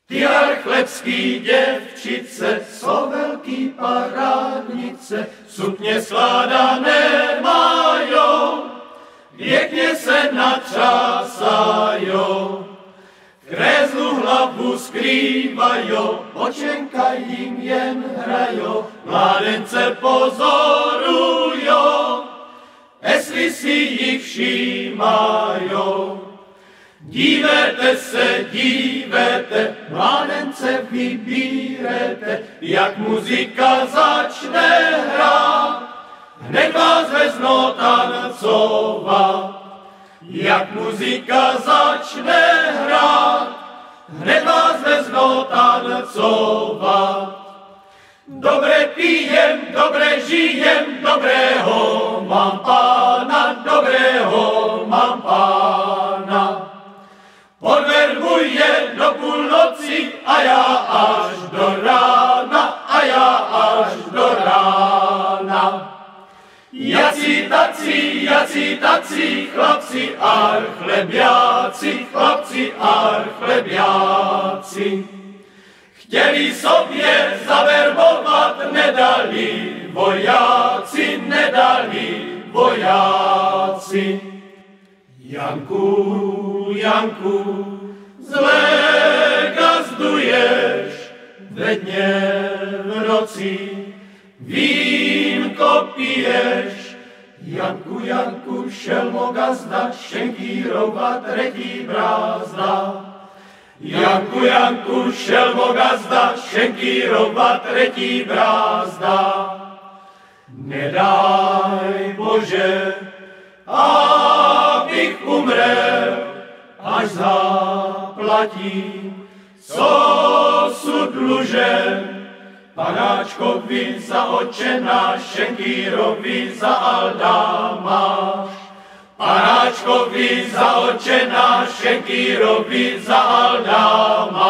Ty archlebský děvčice, so velký parádnice, sukně skládané majo, pěkně se natřásajo, v krézlu hlavu skrývajo, očenka jim jen hrajo, mládence pozorujo, jestli si jich všímajo. Dívejte, mládence vybírete, jak muzika začne hrát, hned vás veznou tancovat. Jak muzika začne hrát, hned vás veznou tancovat. Dobré pijem, dobré žijem, dobrého mám pána, dobrého mám pána. Podverhuje do půlnoci a já až do rána, a já až do rána. Jací tací, chlapci archlebjáci. Chtěli sobě zaverbovat, nedali vojáci. Janku, zlé gazduješ, ve dně v noci, vínko piješ. Janku, šelmo gazda, Šenkýrova třetí brázda. Janku, šelmo gazda, Šenkýrova třetí brázda. Nedaj Bože, abych umrel, až zaplatím, co sú dlužen. Panáčkovi za Otčenáš, Šenkýrovi za Aldámáš. Panáčkovi za Otčenáš, Šenkýrovi za Aldámáš.